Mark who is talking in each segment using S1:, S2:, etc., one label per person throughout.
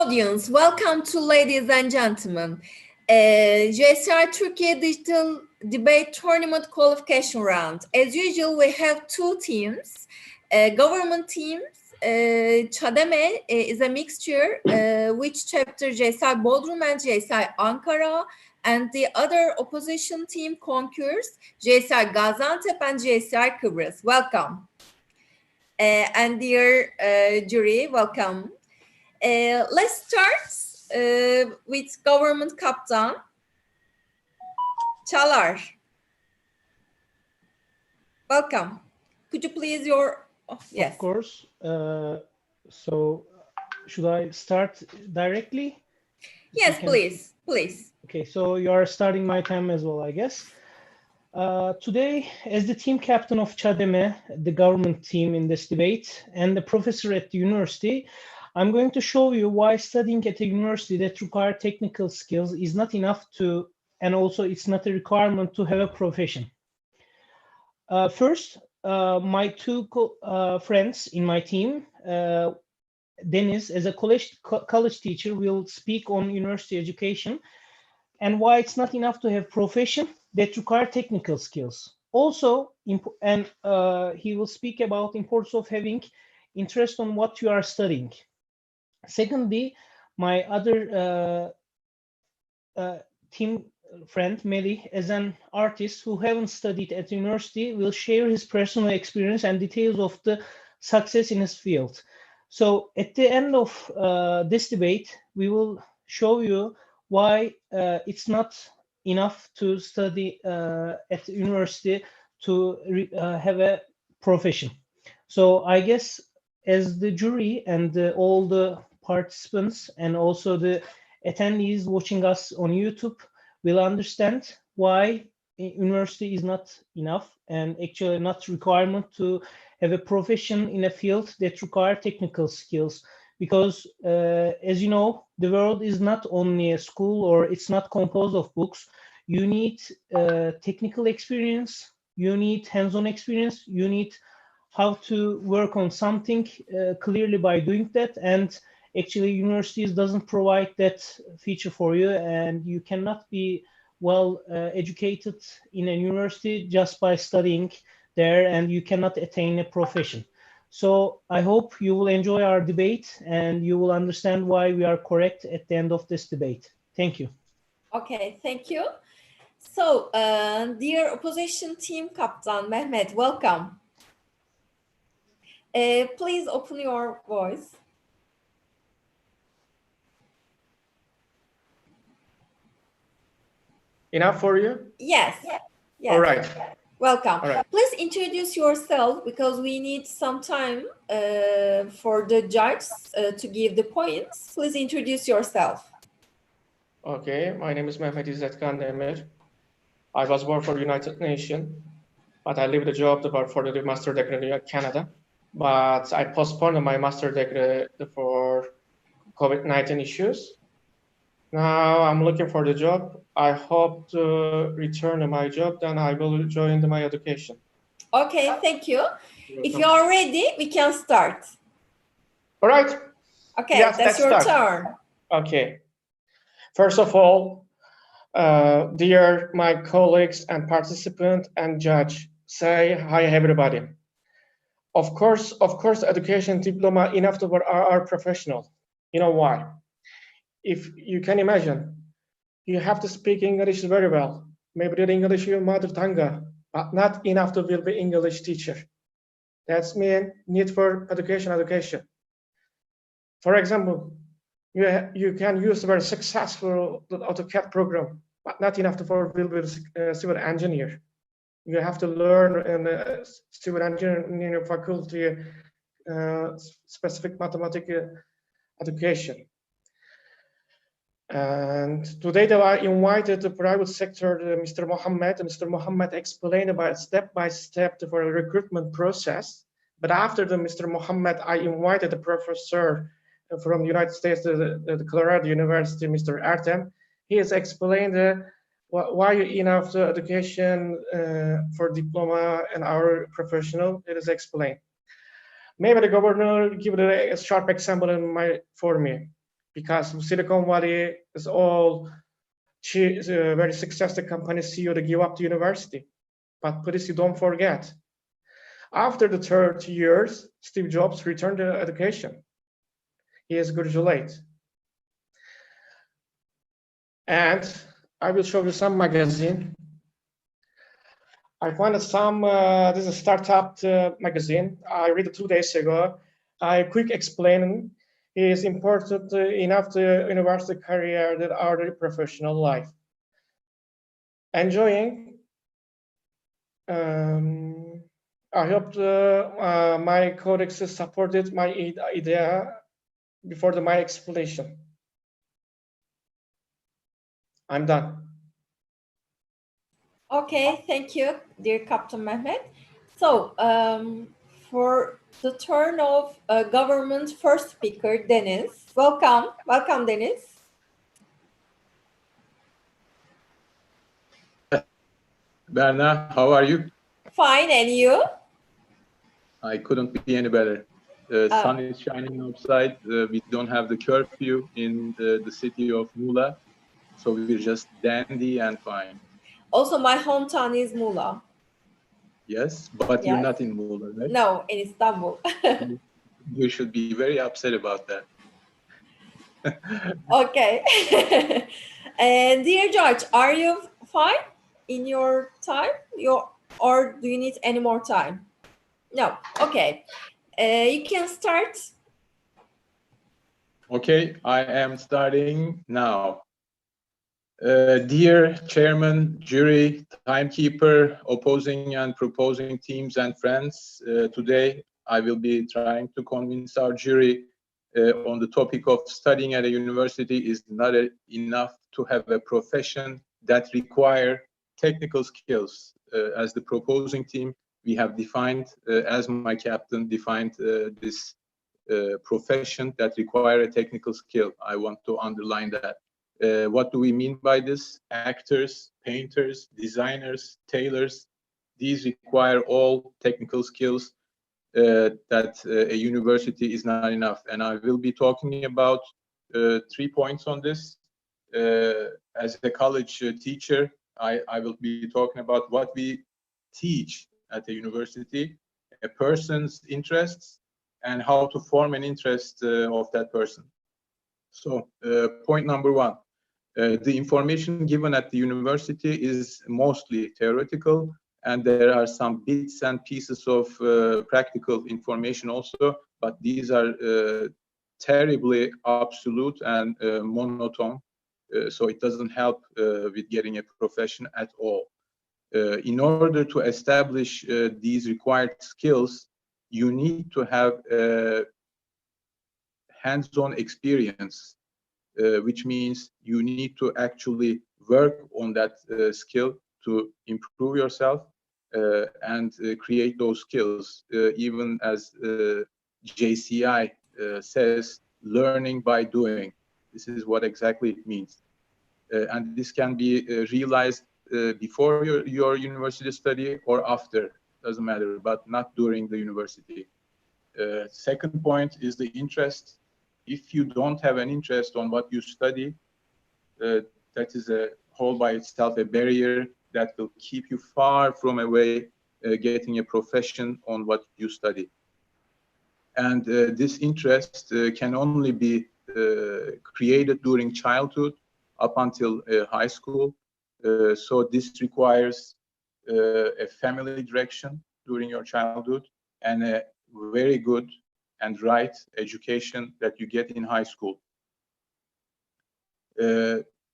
S1: Audience, welcome to ladies and gentlemen. JCI Turkey Digital Debate Tournament Qualification Round. As usual, we have two teams, government teams. ÇaDeMe is a mixture, which chapter JCI Bodrum and JCI Ankara, and the other opposition team, Conquerors, JCI Gaziantep and JCI Kıbrıs. Welcome. And dear jury, welcome. Let's start with government captain Çağlar. Welcome. Could you please yes.
S2: Of course. So should I start directly?
S1: Yes, please.
S2: Okay, so you are starting my time as well, I guess. Today, as the team captain of ÇaDeMe, the government team in this debate, and the professor at the university, I'm going to show you why studying at a university that requires technical skills is not enough to, and also it's not a requirement to have a profession. First, my two friends in my team, Dennis, as a college teacher, will speak on university education and why it's not enough to have profession that require technical skills. Also, he will speak about importance of having interest on what you are studying. Secondly, my other team friend, Melih, as an artist who haven't studied at university, will share his personal experience and details of the success in his field. So at the end of this debate, we will show you why it's not enough to study at university to have a profession. So I guess as the jury and all the participants and also the attendees watching us on YouTube will understand why university is not enough and actually not requirement to have a profession in a field that require technical skills. Because as you know, the world is not only a school or it's not composed of books. You need technical experience, you need hands-on experience, you need how to work on something clearly by doing that, and actually universities doesn't provide that feature for you, and you cannot be well educated in a university just by studying there, and you cannot attain a profession. So I hope you will enjoy our debate and you will understand why we are correct at the end of this debate. Thank you.
S1: Okay, thank you. So, dear opposition team captain Mehmet, welcome. Please open your voice.
S3: Enough for you?
S1: Yes.
S3: All right.
S1: Welcome.
S3: All right.
S1: Please introduce yourself because we need some time for the judge to give the points. Please introduce yourself.
S3: Okay, my name is Mehmet İzzet Kandemir. I was born for the United Nations, but I leave the job for the master degree in Canada. But I postponed my master degree for COVID-19 issues. Now I'm looking for the job. I hope to return to my job, then I will join my education.
S1: Okay, thank you. If you are ready, we can start.
S3: All right.
S1: Okay,
S3: yes,
S1: that's your turn.
S3: Okay. First of all, dear my colleagues and participant and judge, say hi everybody. Of course, education diploma enough to are professional. You know why? If you can imagine, you have to speak English very well. Maybe the English is your mother tongue, but not enough to be English teacher. That's mean need for education. For example, you can use a very successful AutoCAD program, but not enough for be civil engineer. You have to learn in the civil engineering faculty specific mathematical education. And today they are invited the private sector, Mr. Mohammed. Mr. Mohammed explained about step by step for a recruitment process. But after Mr. Mohammed, I invited the professor from the United States, the Colorado University, Mr. Artem. He has explained why enough education for diploma and our professional. It is explained. Maybe the governor give a sharp example for me. because Silicon Valley is all very successful companies CEO to give up the university. But please, you don't forget, after the 30 years, Steve Jobs returned to education. He is graduate. And I will show you some magazine. I found some, this is a startup magazine. I read it 2 days ago. I quick explain is important enough to university career that our professional life. Enjoying. I hope my colleagues supported my idea before my explanation. I'm done.
S1: Okay, thank you, dear Captain Mehmet. So, for the turn of government first speaker, Deniz. Welcome, welcome, Deniz.
S4: Berna, how are you?
S1: Fine, and you?
S4: I couldn't be any better. The sun is shining outside. We don't have the curfew in the city of Muğla, so we're just dandy and fine.
S1: Also, my hometown is Muğla.
S4: Yes, but you're not in Muğla, right?
S1: No, in Istanbul.
S4: You should be very upset about that.
S1: Okay. And dear George, are you fine in your time? Or do you need any more time? No. Okay. You can start.
S4: Okay, I am starting now. Dear Chairman, jury, timekeeper, opposing and proposing teams and friends, today I will be trying to convince our jury on the topic of studying at a university is not enough to have a profession that require technical skills. As the proposing team, we have defined, as my captain defined this profession that require a technical skill. I want to underline that. What do we mean by this? Actors, painters, designers, tailors, these require all technical skills that a university is not enough. And I will be talking about 3 points on this. As a college teacher, I will be talking about what we teach at the university, a person's interests, and how to form an interest of that person. So point number 1. The information given at the university is mostly theoretical, and there are some bits and pieces of practical information also, but these are terribly absolute and monotone, so it doesn't help with getting a profession at all. In order to establish these required skills, you need to have hands-on experience. Which means you need to actually work on that skill to improve yourself and create those skills, even as JCI says, learning by doing. This is what exactly it means. And this can be realized before your university study or after, doesn't matter, but not during the university. Second point is the interest. If you don't have an interest on what you study, that is a whole by itself a barrier that will keep you far from away getting a profession on what you study. And this interest can only be created during childhood up until high school. So this requires a family direction during your childhood and a very good and right education that you get in high school.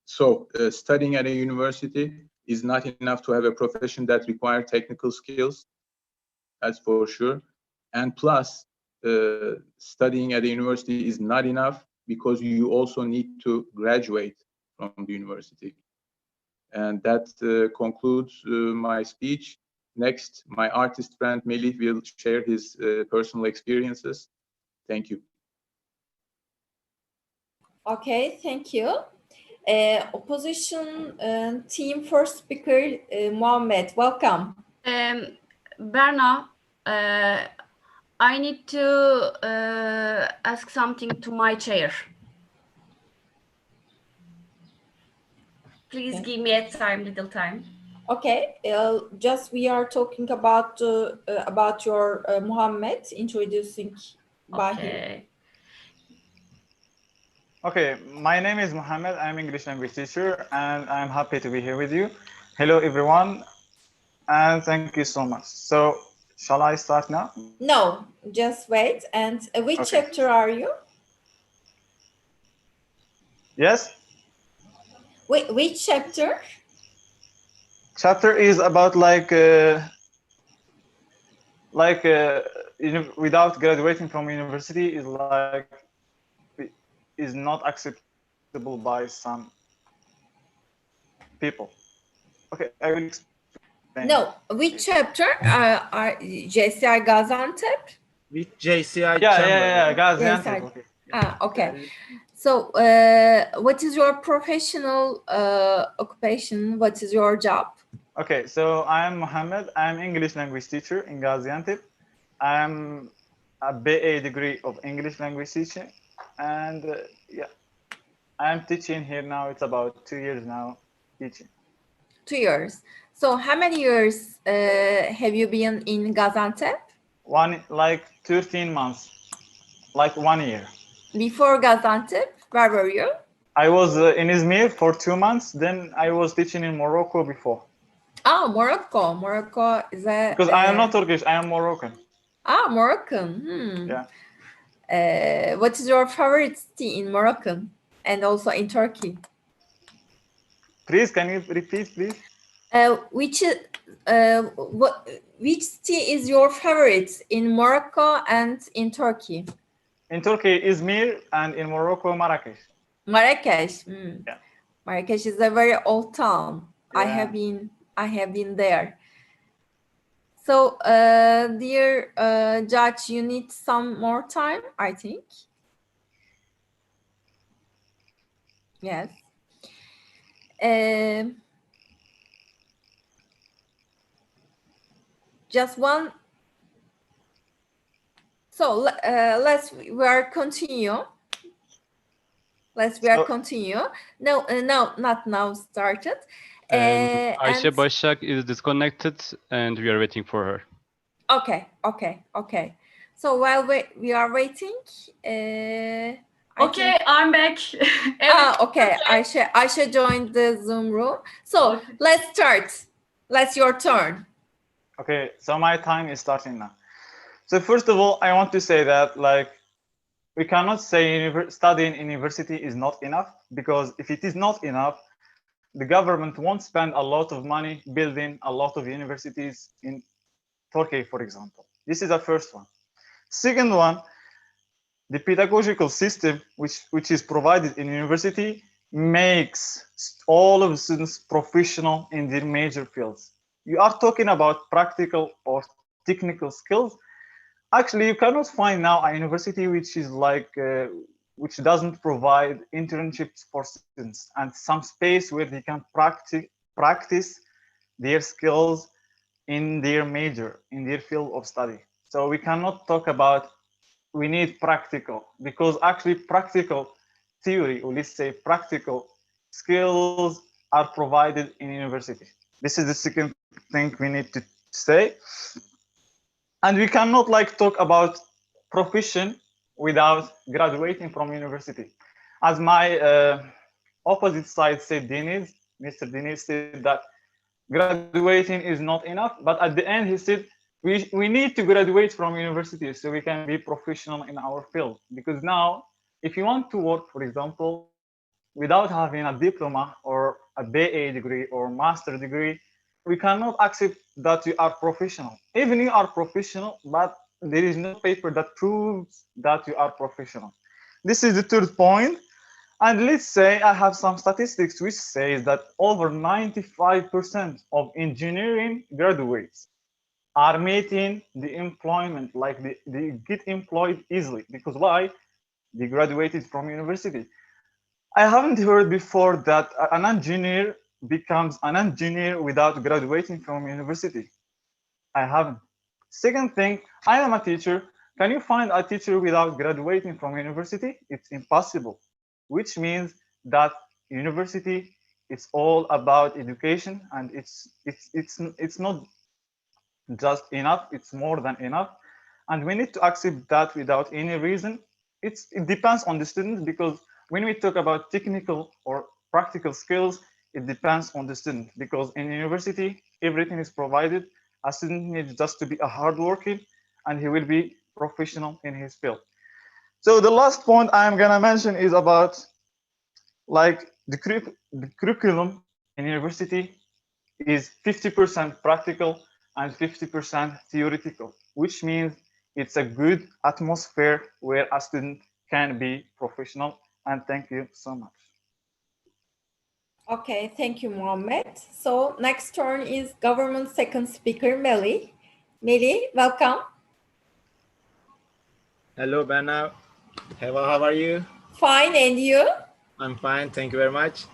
S4: So studying at a university is not enough to have a profession that requires technical skills, that's for sure. And plus, studying at a university is not enough because you also need to graduate from the university. And that concludes my speech. Next, my artist friend Melih will share his personal experiences. Thank you.
S1: Okay, thank you. Opposition team first speaker, Muhammed, welcome.
S5: Berna, I need to ask something to my chair. Please
S1: Okay.
S5: give me a time, little time.
S1: Okay, just we are talking about your Muhammad, introducing by him.
S5: Okay.
S6: Okay, my name is Mohammed. I'm English language teacher, and I'm happy to be here with you. Hello, everyone, and thank you so much. So, shall I start now?
S1: No, just wait. And which
S6: Okay.
S1: chapter are you?
S6: Yes?
S1: Which chapter?
S6: Chapter is about without graduating from university is not acceptable by some people. Okay, I will explain.
S1: No, which chapter? Are JCI Gaziantep?
S7: With JCI
S6: Yeah, Gaziantep.
S1: Yes,
S6: Okay.
S1: okay. So, what is your professional occupation? What is your job?
S6: Okay, so I'm Mohammed. I'm English language teacher in Gaziantep. I'm a BA degree of English language teaching, and yeah, I'm teaching here now. It's about 2 years now teaching.
S1: 2 years. So, how many years have you been in Gaziantep?
S6: 13 months, like 1 year.
S1: Before Gaziantep, where were you?
S6: I was in Izmir for 2 months. Then I was teaching in Morocco before.
S1: Oh, Morocco. Morocco is a...
S6: Because I am not Turkish, I am Moroccan.
S1: Ah, Moroccan.
S6: Yeah.
S1: What is your favorite city in Moroccan and also in Turkey?
S6: Please, can you repeat, please?
S1: Which city is your favorite in Morocco and in Turkey?
S6: In Turkey, Izmir, and in Morocco, Marrakesh.
S1: Marrakesh.
S6: Yeah.
S1: Marrakesh is a very old town.
S6: Yeah.
S1: I have been there. So, dear judge, you need some more time, I think. Yes. Just one. So continue. Continue. No, not now started.
S8: Ayşe Başak is disconnected and we are waiting for her.
S1: Okay. So while we are waiting,
S5: Okay, I'm back.
S1: Okay. Ayşe joined the Zoom room. So let's start. Let's your turn.
S6: Okay, so my time is starting now. So first of all, I want to say that we cannot say studying in university is not enough, because if it is not enough, the government won't spend a lot of money building a lot of universities in Turkey, for example. This is the first one. Second one, the pedagogical system which is provided in university makes all of the students professional in their major fields. You are talking about practical or technical skills. Actually, you cannot find now a university which is which doesn't provide internships for students and some space where they can practice their skills in their major, in their field of study. So we cannot talk about we need practical, because actually practical theory, or let's say practical skills, are provided in university. This is the second thing we need to say. And we cannot talk about profession without graduating from university. As my opposite side said, Mr. Deniz said that graduating is not enough, but at the end he said we need to graduate from university so we can be professional in our field. Because now, if you want to work, for example, without having a diploma or a BA degree or master degree, we cannot accept that you are professional. Even you are professional, but there is no paper that proves that you are professional. This is the third point. And let's say I have some statistics which says that over 95% of engineering graduates are meeting the employment, they get employed easily. Because why? They graduated from university. I haven't heard before that an engineer becomes an engineer without graduating from university. I haven't. Second thing, I am a teacher. Can you find a teacher without graduating from university? It's impossible, which means that university it's all about education, and it's not just enough, it's more than enough, and we need to accept that without any reason. It depends on the student, because when we talk about technical or practical skills, it depends on the student, because in university everything is provided. A student needs just to be a hardworking, and he will be professional in his field. So the last point I'm gonna mention is about like the curriculum in university is 50% practical and 50% theoretical, which means it's a good atmosphere where a student can be professional. And thank you so much.
S1: Okay, thank you, Mohammed. So next turn is government second speaker, Melih. Melih, welcome.
S7: Hello, Berna. Hello, how are you?
S1: Fine, and you?
S7: I'm fine, thank you very much.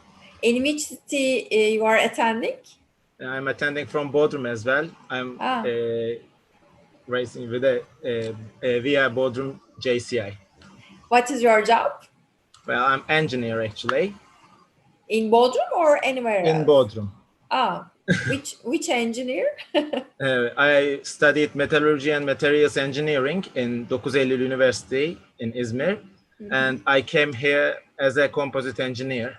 S1: In which city you are attending?
S7: I'm attending from Bodrum as well. I'm racing with via Bodrum JCI.
S1: What is your job?
S7: Well, I'm engineer actually.
S1: In Bodrum or anywhere else?
S7: In Bodrum.
S1: Ah, which engineer?
S7: I studied metallurgy and materials engineering in 9 Eylül University in Izmir, and I came here as a composite engineer.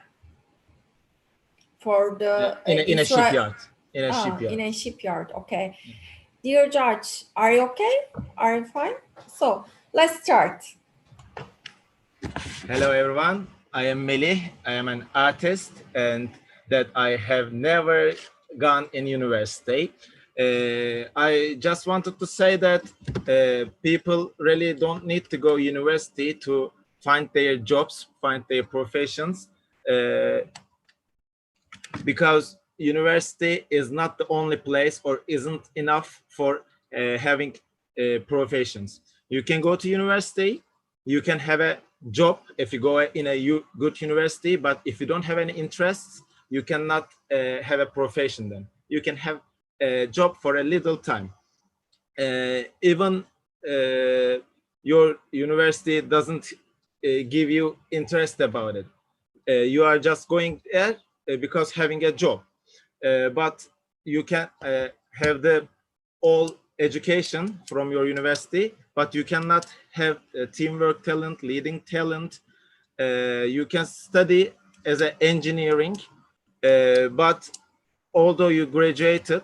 S1: For the
S7: in a shipyard. In a
S1: shipyard. Okay. Dear Judge, are you okay? Are you fine? So let's start.
S7: Hello, everyone. I am Melih. I am an artist, and that I have never gone in university. I just wanted to say that people really don't need to go university to find their jobs, find their professions, because university is not the only place or isn't enough for having professions. You can go to university, you can have a job if you go in a good university, but if you don't have any interests, you cannot have a profession then. You can have a job for a little time. Even your university doesn't give you interest about it. You are just going there because having a job. But you can have the all education from your university, but you cannot have teamwork talent, leading talent. You can study as an engineering, but although you graduated,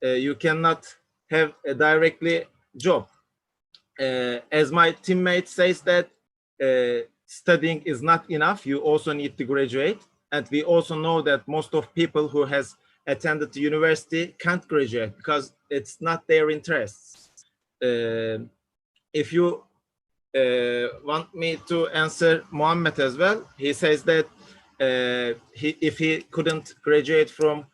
S7: you cannot have a directly job. As my teammate says that studying is not enough, you also need to graduate. And we also know that most of people who has attended the university can't graduate because it's not their interests. If you want me to answer Mohammed as well, he says that if he couldn't graduate from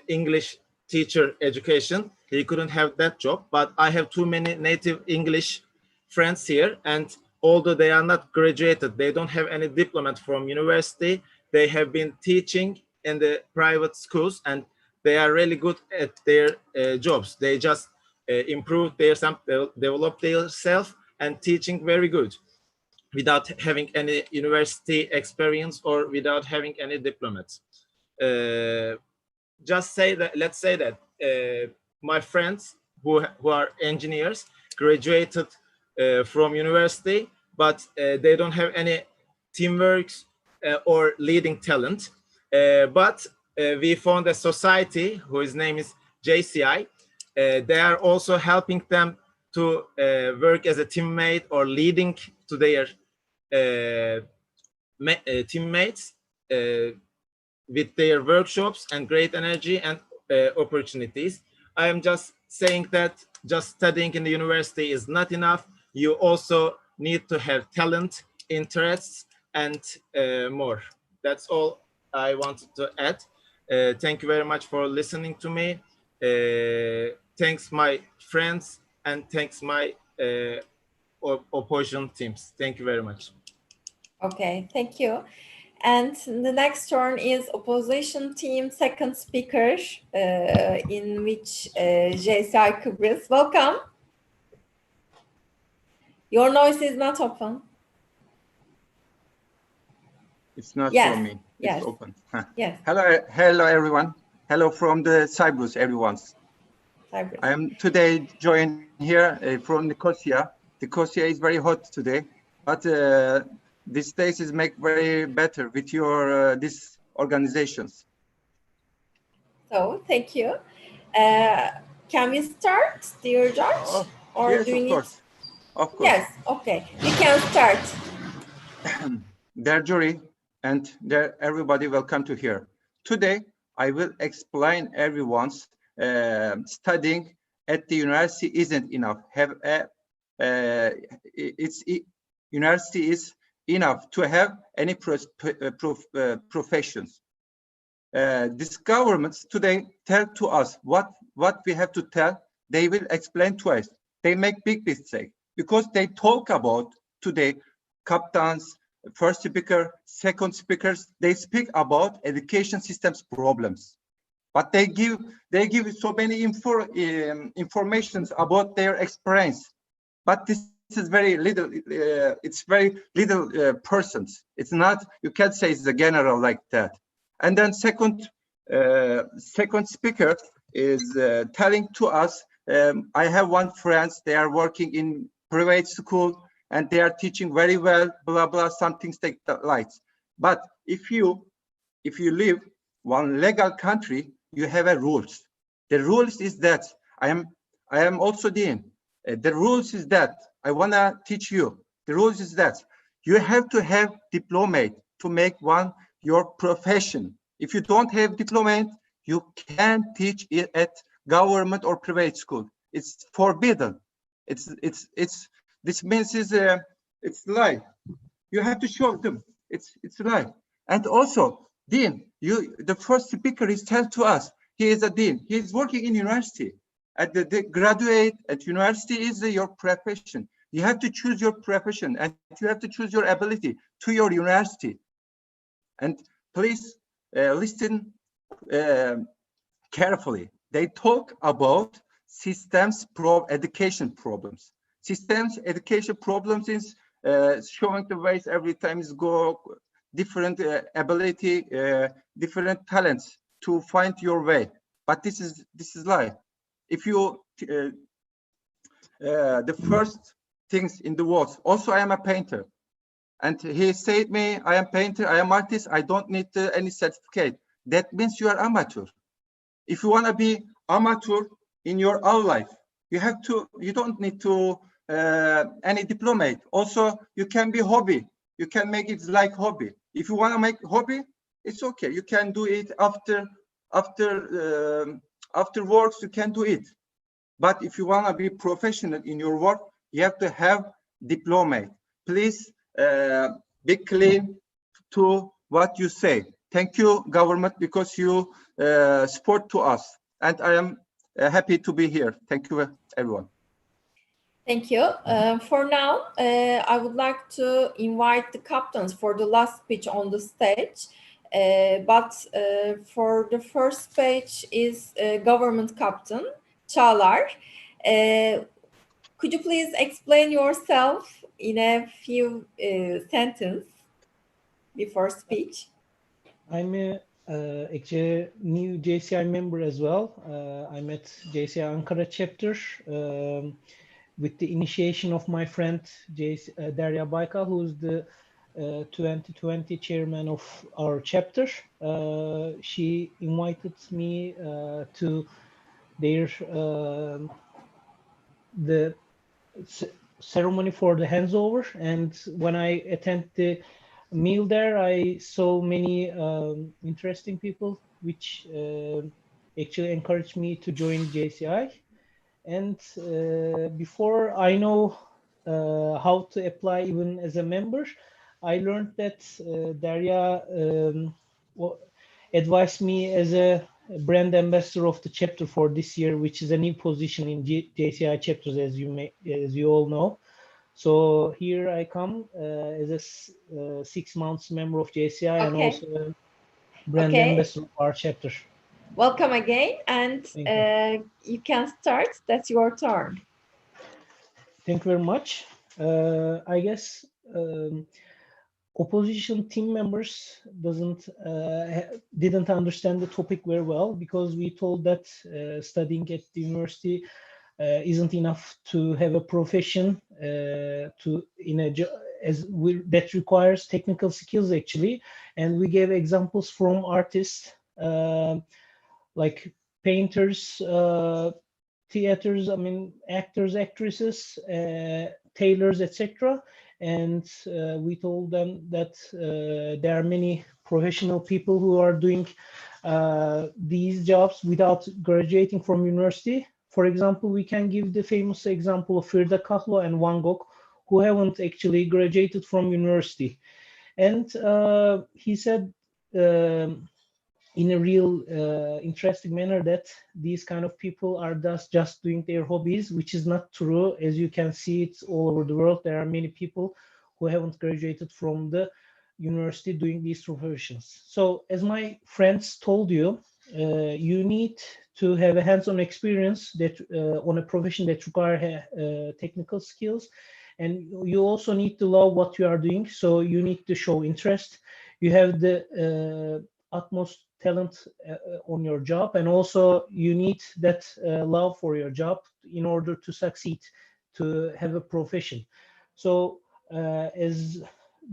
S7: English teacher education, he couldn't have that job. But I have too many native English friends here, and although they are not graduated, they don't have any diploma from university, they have been teaching in the private schools, and they are really good at their jobs. They just improve their develop themselves and teaching very good without having any university experience or without having any diplomas. Just say that, let's say that my friends who are engineers graduated from university, but they don't have any teamwork or leading talent. But we found a society whose name is JCI. They are also helping them to work as a teammate or leading to their teammates with their workshops and great energy and opportunities. I am just saying that just studying in the university is not enough. You also need to have talent, interests, and more. That's all I wanted to add. Thank you very much for listening to me. Thanks my friends, and thanks my opposition teams. Thank you very much.
S1: Okay, thank you. And the next turn is opposition team second speaker, in which JCI Kıbrıs. Welcome. Your noise is not open.
S9: It's not
S1: Yes.
S9: for me.
S1: Yes.
S9: It's open.
S1: Yes.
S9: Hello, everyone. Hello from the Cyprus, everyone.
S1: Cyprus.
S9: I am today joined here from Nicosia. Nicosia is very hot today, but these days is make very better with your these organizations.
S1: So thank you. Can we start, dear George? Or
S9: yes,
S1: do you
S9: of
S1: need...
S9: course. Of course.
S1: Yes. Okay. We can start.
S9: Dear jury and dear everybody, welcome to here. Today, I will explain everyone's studying at the university isn't enough. University is enough to have any professions. These governments today tell to us what we have to tell. They will explain to us. They make big mistake because they talk about today captains, first speaker, second speakers. They speak about education systems problems, but they give so many informations about their experience. But this is very little. It's very little persons. It's not. You can't say it's a general like that. And then second speaker is telling to us, I have one friend, they are working in private school and they are teaching very well, blah, blah, some things take the lights. But if you live one legal country, you have a rules. The rules is that I am also dean. The rules is that I wanna teach you. The rules is that you have to have diploma to make your profession. If you don't have diploma, you can't teach it at government or private school. It's forbidden. This means it's lie. You have to show them. It's lie. And also, dean, the first speaker is tell to us. He is a dean. He is working in university. At the graduate at university is your profession. You have to choose your profession and you have to choose your ability to your university. And please listen carefully. They talk about systems education problems. Systems education problems is showing the ways every time is go different ability, different talents to find your way. But this is lie. If you the first things in the world. Also, I am a painter. And he said me, I am painter, I am artist, I don't need any certificate. That means you are amateur. If you want to be amateur in your own life, you don't need to any diploma. Also, you can be hobby. You can make it like hobby. If you want to make hobby, it's okay. You can do it after works, you can do it. But if you want to be professional in your work, you have to have diploma. Please be clean to what you say. Thank you, government, because you support to us. And I am happy to be here. Thank you, everyone.
S1: Thank you. For now, I would like to invite the captains for the last speech on the stage. But for the first speech is government captain, Çağlar. Could you please explain yourself in a few sentences before speech?
S2: I'm actually a new JCI member as well. I'm at JCI Ankara chapter with the initiation of my friend Derya Baykal, who's the 2020 chairman of our chapter. She invited me to their the ceremony for the handover, and when I attend the meal there, I saw many interesting people, which actually encouraged me to join JCI. And before I know how to apply even as a member, I learned that Derya advised me as a brand ambassador of the chapter for this year, which is a new position in JCI chapters, as you all know. So here I come as a 6 months member of JCI and also a brand ambassador of our chapter.
S1: Welcome again, and you can start. That's your turn.
S2: Thank you very much. I guess opposition team members didn't understand the topic very well, because we told that studying at the university isn't enough to have a profession that requires technical skills actually. And we gave examples from artists like painters, theaters, actors, actresses, tailors, etc. And we told them that there are many professional people who are doing these jobs without graduating from university. For example, we can give the famous example of Frida Kahlo and Van Gogh, who haven't actually graduated from university. And he said in a real interesting manner that these kind of people are just doing their hobbies, which is not true. As you can see, it's all over the world. There are many people who haven't graduated from the university doing these professions. So as my friends told you, you need to have a hands-on experience that on a profession that require technical skills, and you also need to love what you are doing. So you need to show interest. You have the utmost talent on your job, and also you need that love for your job in order to succeed, to have a profession. So as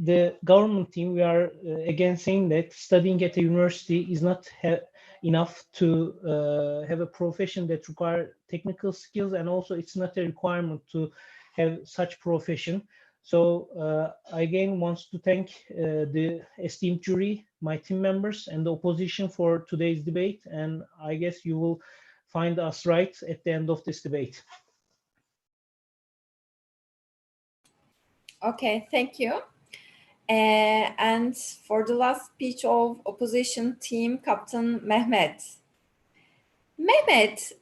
S2: the government team, we are again saying that studying at a university is not enough to have a profession that requires technical skills, and also it's not a requirement to have such profession. So I again want to thank the esteemed jury, my team members, and the opposition for today's debate. And I guess you will find us right at the end of this debate.
S1: Okay, thank you. And for the last speech of opposition team, Captain Mehmet. Mehmet,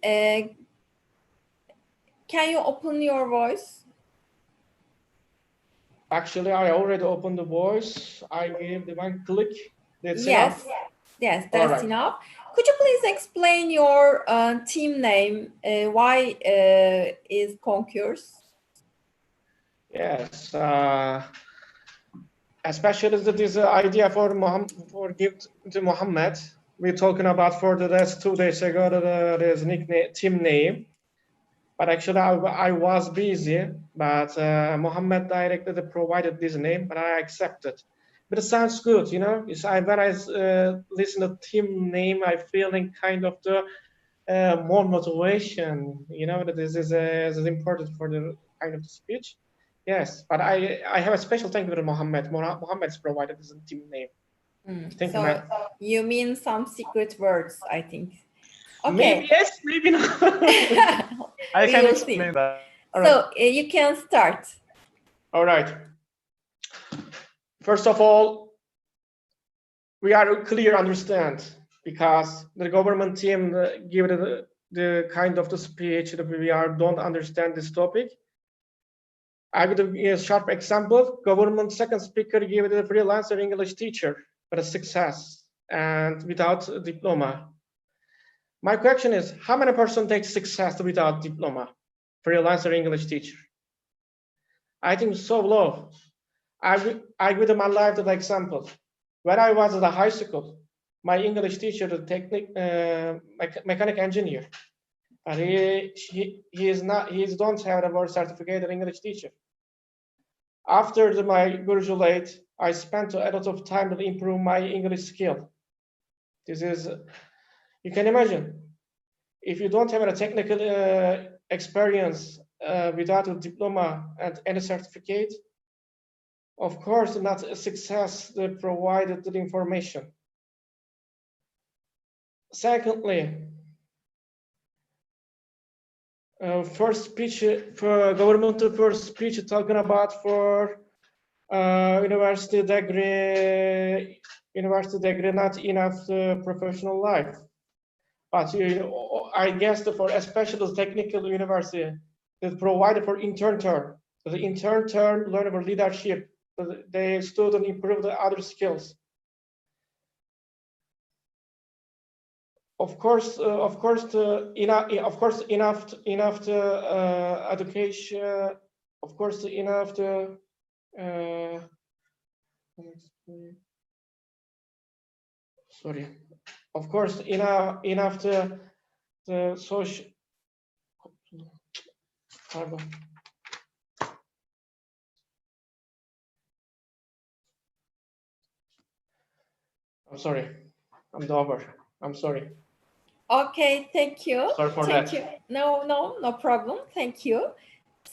S1: can you open your voice?
S3: Actually, I already opened the voice. I gave the one click. That's
S1: enough? Yes, that's enough. Could you please explain your team name? Why is Conquerors?
S3: Yes, especially this idea for gift to Mohammed. We're talking about for the last 2 days ago, his nickname, team name. But actually, I was busy, but Mohammed directly provided this name, but I accepted. But it sounds good, you know. When I listen to team name, I feeling kind of the more motivation, you know, that this is important for the kind of speech. Yes, but I have a special thank you to Mohammed. Mohammed's provided this team name. Thank you, man.
S1: You mean some secret words, I think. Okay.
S3: Maybe yes, maybe not.
S6: I can explain that.
S1: So you can start.
S3: All right. First of all, we are clear understand, because the government team give the kind of the speech that we don't understand this topic. I will give a sharp example. Government second speaker gave it a freelancer English teacher, but a success and without a diploma. My question is, how many person takes success without diploma? Freelancer English teacher. I think so low. I give my life the example. When I was at the high school, my English teacher, the mechanic engineer, and he don't have a board certificate English teacher. After my graduate, I spent a lot of time to improve my English skill. This is, you can imagine, if you don't have a technical experience without a diploma and any certificate, of course, not a success that provided the information. Secondly, first speech for government, first speech talking about for university degree not enough professional life. But I guess for especially technical university that provided for intern term, the intern term learn about leadership, the student improve the other skills. Of course, enough to education. Of course, enough to Sorry. Of course, enough the social. Pardon. I'm sorry. I'm Dover. I'm sorry.
S1: Okay, thank you.
S3: Sorry for
S1: thank
S3: that.
S1: you. No problem. Thank you.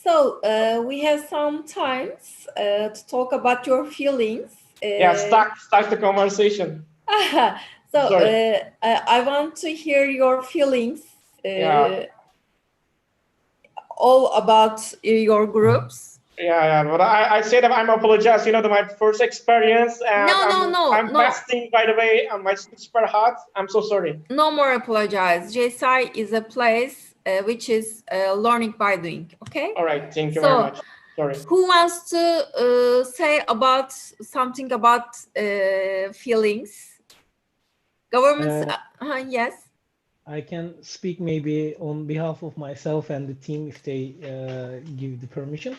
S1: So we have some times to talk about your feelings.
S3: Yeah, start the conversation.
S1: So
S3: Sorry.
S1: I want to hear your feelings.
S3: Yeah.
S1: All about your groups.
S3: Yeah, but I say that I'm apologize. You know, my first experience, and I'm fasting. By the way, and my super hot. I'm so sorry.
S1: No more apologize. JCI is a place which is learning by doing. Okay.
S3: All right. Thank you very much. Sorry.
S1: Who wants to say about something about feelings? Governments. Yes.
S2: I can speak maybe on behalf of myself and the team if they give the permission.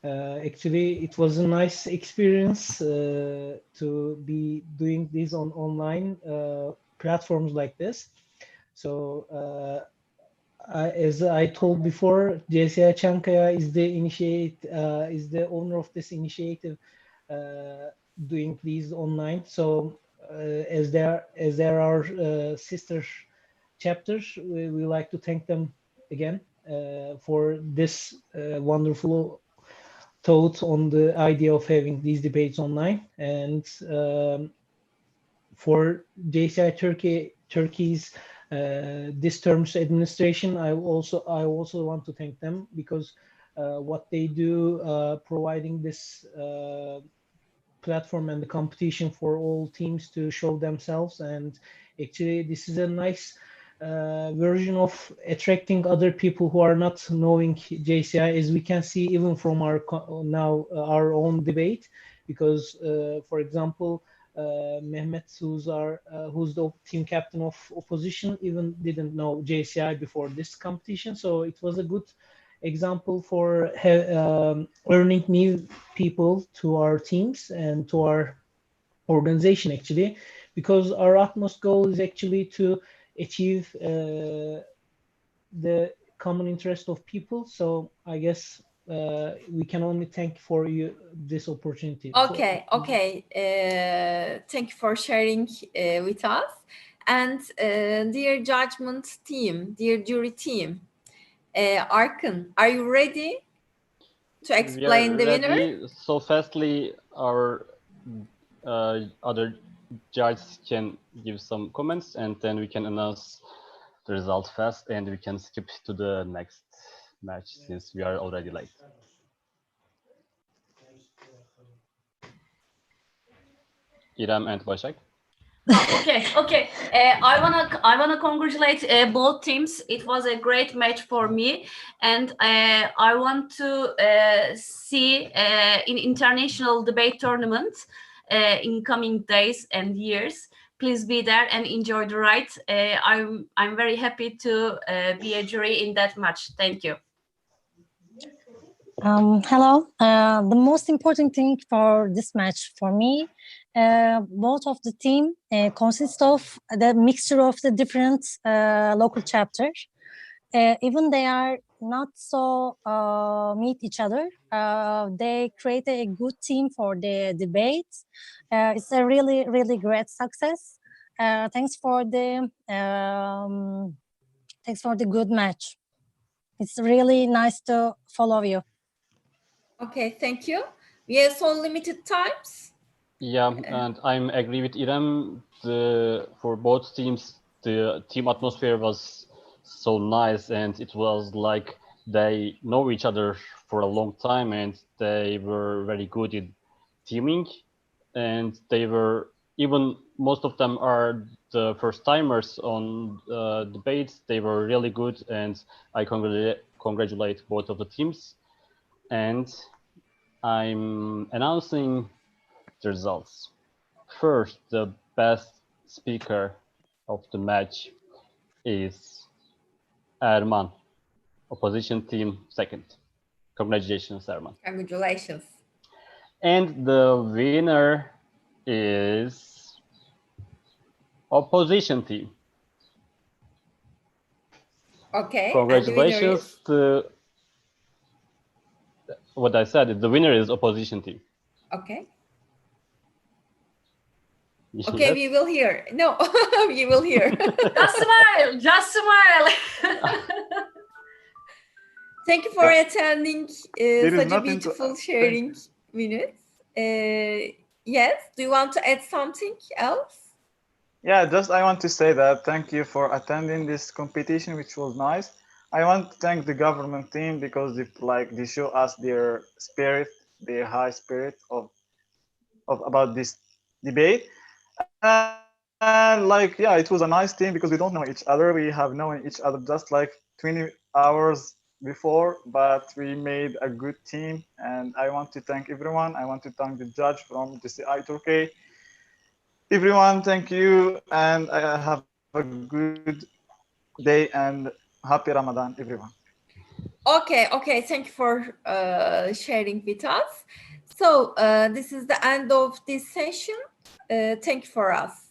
S2: Actually, it was a nice experience to be doing this on online platforms like this. So, as I told before, JCI Ankara is the owner of this initiative, doing these online. So, as there are sister chapters, we like to thank them again for this wonderful thought on the idea of having these debates online. And for JCI Turkey's this term's administration, I also want to thank them, because what they do, providing this platform and the competition for all teams to show themselves. And actually, this is a nice version of attracting other people who are not knowing JCI, as we can see even from our own debate, because for example, Mehmet, who's the team captain of opposition, even didn't know JCI before this competition. So it was a good example for earning new people to our teams and to our organization, actually, because our utmost goal is actually to achieve the common interest of people. So I guess we can only thank for you this opportunity.
S1: Okay. Thank you for sharing with us. And dear judgment team, dear jury team, Arkan, are you ready to explain the winner?
S8: So fastly, our other judges can give some comments, and then we can announce the result fast, and we can skip to the next match since we are already late. İrem and Başak.
S5: Okay. I wanna congratulate both teams. It was a great match for me, and I want to see in international debate tournament in coming days and years. Please be there and enjoy the ride. I'm very happy to be a jury in that match. Thank you.
S10: Hello. The most important thing for this match for me, both of the team consist of the mixture of the different local chapters. Even they are not so meet each other, they create a good team for the debates. It's a really great success. Thanks for the good match. It's really nice to follow you.
S1: Okay, thank you. We have so limited times.
S8: Yeah, and I'm agree with İrem. For both teams, the team atmosphere was so nice, and it was like they know each other for a long time, and they were very good in teaming, and they were, even most of them are the first timers on debates. They were really good, and I congratulate both of the teams. And I'm announcing the results. First, the best speaker of the match is Erman, opposition team second. Congratulations, Erman.
S1: Congratulations.
S8: And the winner is opposition team.
S1: Okay.
S8: Congratulations to what I said. The winner is opposition team.
S1: Okay.
S8: Yes.
S1: Okay, we will hear. No, we will hear.
S5: Just smile. Just smile.
S1: Thank you for attending
S6: is
S1: such a
S6: nothing to
S1: beautiful
S6: add.
S1: sharing minutes. Yes, do you want to add something else?
S6: Yeah, just I want to say that thank you for attending this competition, which was nice. I want to thank the government team because they show us their spirit, their high spirit of about this debate. And like, yeah, it was a nice team because we don't know each other. We have known each other just like 20 hours before, but we made a good team. And I want to thank everyone. I want to thank the judge from JCI Turkey. Everyone, thank you, and I have a good day and happy Ramadan, everyone.
S1: Okay, thank you for sharing with us. So this is the end of this session. Thank you for us.